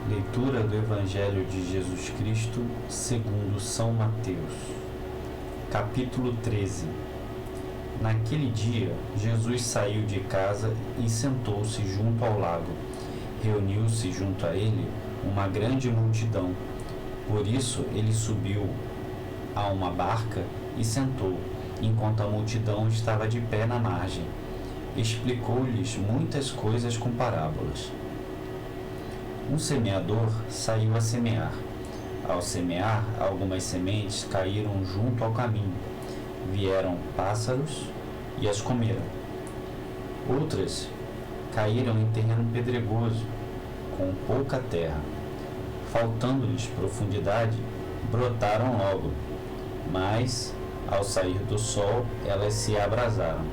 Leitura do Evangelho de Jesus Cristo segundo São Mateus. Capítulo 13. Naquele dia, Jesus saiu de casa e sentou-se junto ao lago. Reuniu-se junto a ele uma grande multidão. Por isso, ele subiu a uma barca e sentou, enquanto a multidão estava de pé na margem. Explicou-lhes muitas coisas com parábolas. Um semeador saiu a semear. Ao semear, algumas sementes caíram junto ao caminho. Vieram pássaros e as comeram. Outras caíram em terreno pedregoso, com pouca terra. Faltando-lhes profundidade, brotaram logo, mas, ao sair do sol, elas se abrasaram,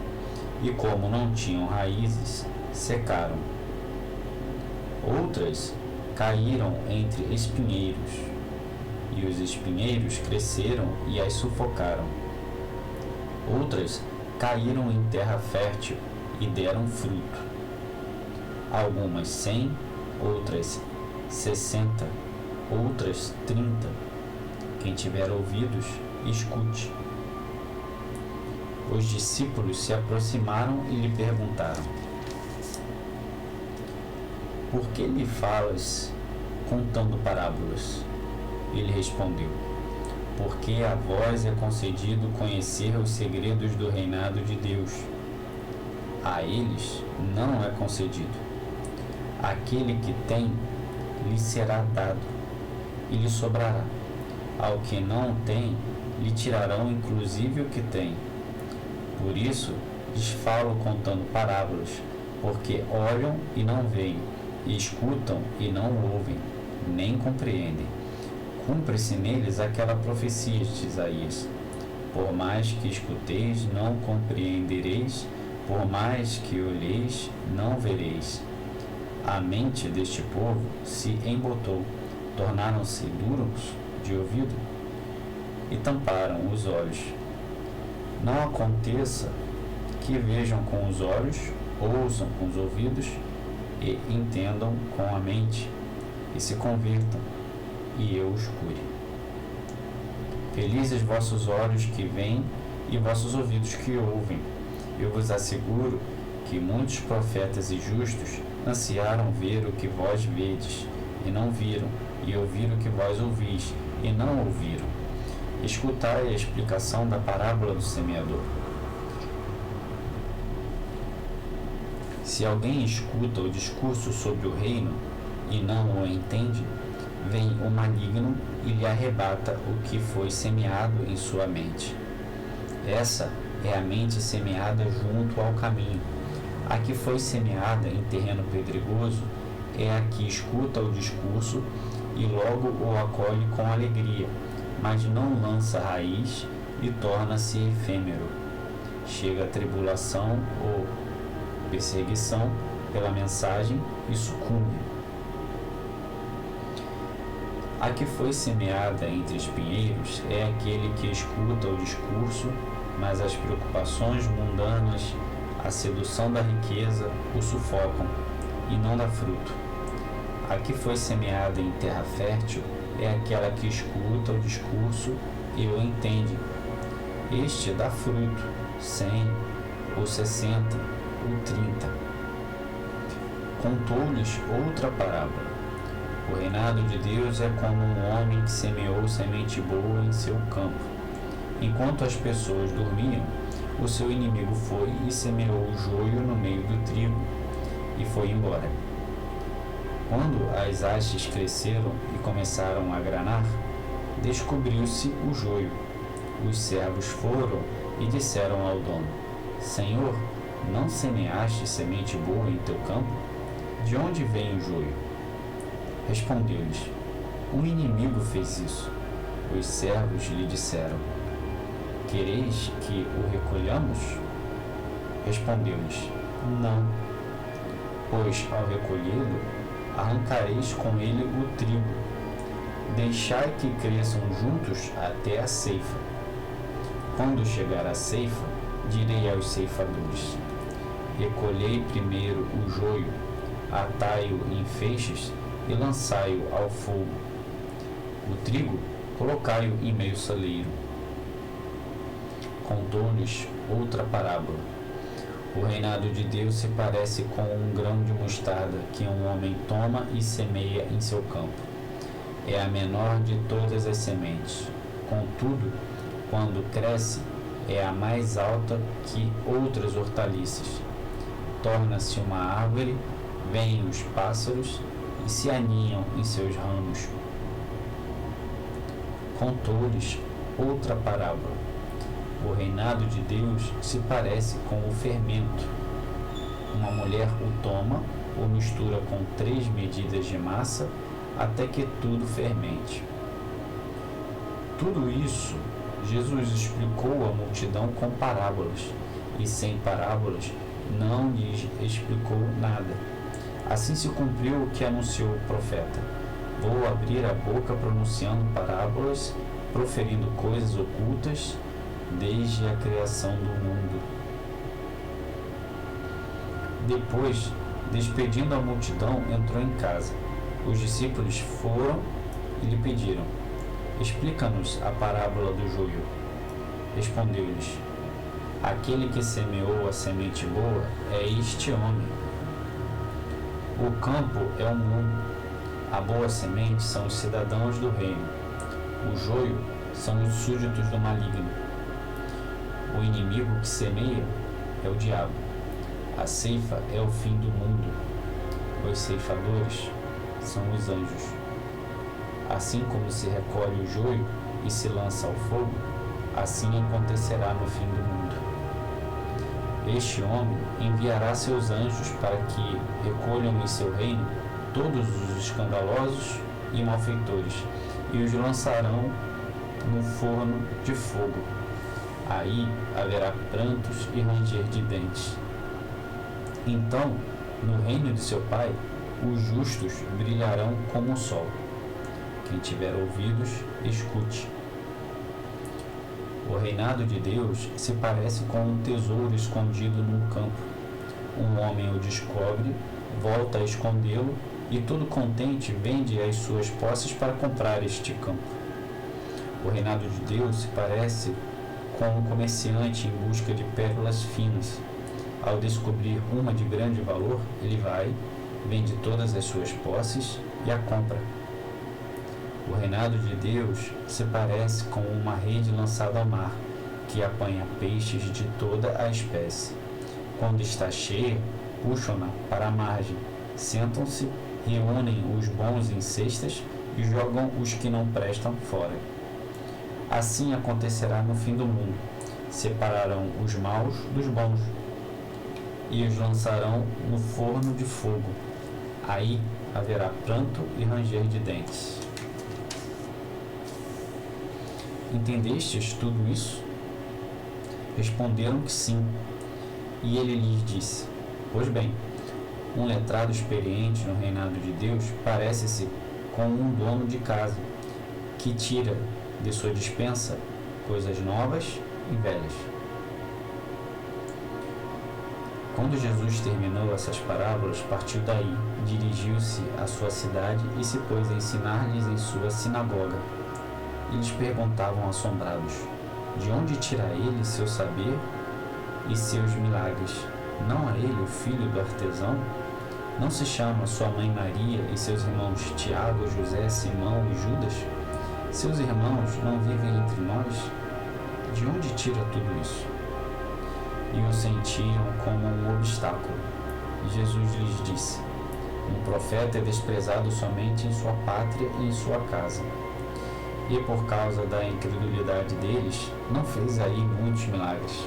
e como não tinham raízes, secaram. Outras caíram entre espinheiros, e os espinheiros cresceram e as sufocaram. Outras caíram em terra fértil e deram fruto. Algumas 100, outras 60, outras 30. Quem tiver ouvidos, escute. Os discípulos se aproximaram e lhe perguntaram: Por que lhe falas contando parábolas? Ele respondeu: Porque a vós é concedido conhecer os segredos do reinado de Deus. A eles não é concedido. Aquele que tem, lhe será dado, e lhe sobrará. Ao que não tem, lhe tirarão inclusive o que tem. Por isso, lhes falo contando parábolas, porque olham e não veem, e escutam e não ouvem, nem compreendem. Cumpre-se neles aquela profecia de Isaías: Por mais que escuteis, não compreendereis, por mais que olheis, não vereis. A mente deste povo se embotou, tornaram-se duros de ouvido e tamparam os olhos. Não aconteça que vejam com os olhos, ouçam com os ouvidos e entendam com a mente, e se convertam, e eu os cure. Felizes vossos olhos que veem e vossos ouvidos que ouvem. Eu vos asseguro que muitos profetas e justos ansiaram ver o que vós vedes, e não viram, e ouvir o que vós ouvis, e não ouviram. Escutai a explicação da parábola do semeador. Se alguém escuta o discurso sobre o reino e não o entende, vem o maligno e lhe arrebata o que foi semeado em sua mente. Essa é a mente semeada junto ao caminho. A que foi semeada em terreno pedregoso é a que escuta o discurso e logo o acolhe com alegria, mas não lança raiz e torna-se efêmero. Chega a tribulação ou perseguição pela mensagem e sucumbe. A que foi semeada entre espinheiros é aquele que escuta o discurso, mas as preocupações mundanas, a sedução da riqueza o sufocam e não dá fruto. A que foi semeada em terra fértil é aquela que escuta o discurso e o entende. Este dá fruto, 100, ou 60, ou 30. Contou-lhes outra parábola. O reinado de Deus é como um homem que semeou semente boa em seu campo. Enquanto as pessoas dormiam, o seu inimigo foi e semeou o joio no meio do trigo, e foi embora. Quando as hastes cresceram e começaram a granar, descobriu-se o joio. Os servos foram e disseram ao dono: Senhor, não semeaste semente boa em teu campo? De onde vem o joio? Respondeu-lhes: Um inimigo fez isso. Os servos lhe disseram: Quereis que o recolhamos? Respondeu-lhes: Não, pois ao recolhê-lo, arrancareis com ele o trigo. Deixai que cresçam juntos até a ceifa. Quando chegar a ceifa, direi aos ceifadores: recolhei primeiro o joio, atai-o em feixes e lançai-o ao fogo. O trigo colocai-o em meio celeiro. Contou-lhes outra parábola. O reinado de Deus se parece com um grão de mostarda que um homem toma e semeia em seu campo. É a menor de todas as sementes. Contudo, quando cresce, é a mais alta que outras hortaliças. Torna-se uma árvore, vêm os pássaros e se aninham em seus ramos. Contou-lhes outra parábola. O reinado de Deus se parece com o fermento. Uma mulher o toma, o mistura com 3 medidas de massa, até que tudo fermente. Tudo isso Jesus explicou à multidão com parábolas, e sem parábolas não lhes explicou nada. Assim se cumpriu o que anunciou o profeta: vou abrir a boca pronunciando parábolas, proferindo coisas ocultas desde a criação do mundo. Depois, despedindo a multidão, entrou em casa. Os discípulos foram e lhe pediram: explica-nos a parábola do joio. Respondeu-lhes: aquele que semeou a semente boa é este homem. O campo é o mundo. A boa semente são os cidadãos do reino. O joio são os súditos do maligno. O inimigo que semeia é o diabo. A ceifa é o fim do mundo. Os ceifadores são os anjos. Assim como se recolhe o joio e se lança ao fogo, assim acontecerá no fim do mundo. Este homem enviará seus anjos para que recolham em seu reino todos os escandalosos e malfeitores e os lançarão no forno de fogo. Aí haverá prantos e ranger de dentes. Então, no reino de seu Pai, os justos brilharão como o sol. Quem tiver ouvidos, escute. O reinado de Deus se parece com um tesouro escondido num campo. Um homem o descobre, volta a escondê-lo e, todo contente, vende as suas posses para comprar este campo. O reinado de Deus se parece com um comerciante em busca de pérolas finas. Ao descobrir uma de grande valor, ele vai, vende todas as suas posses e a compra. O reinado de Deus se parece com uma rede lançada ao mar, que apanha peixes de toda a espécie. Quando está cheia, puxam-na para a margem, sentam-se, reúnem os bons em cestas e jogam os que não prestam fora. Assim acontecerá no fim do mundo. Separarão os maus dos bons e os lançarão no forno de fogo. Aí haverá pranto e ranger de dentes. Entendestes tudo isso? Responderam que sim. E ele lhes disse: pois bem, um letrado experiente no reinado de Deus parece-se com um dono de casa, que tira de sua despensa coisas novas e velhas. Quando Jesus terminou essas parábolas, partiu daí, dirigiu-se à sua cidade e se pôs a ensinar-lhes em sua sinagoga. Eles perguntavam assombrados: de onde tira ele seu saber e seus milagres? Não é ele o filho do artesão? Não se chama sua mãe Maria e seus irmãos Tiago, José, Simão e Judas? Seus irmãos não vivem entre nós? De onde tira tudo isso? E o sentiam como um obstáculo. Jesus lhes disse: um profeta é desprezado somente em sua pátria e em sua casa. E por causa da incredulidade deles, não fez aí muitos milagres.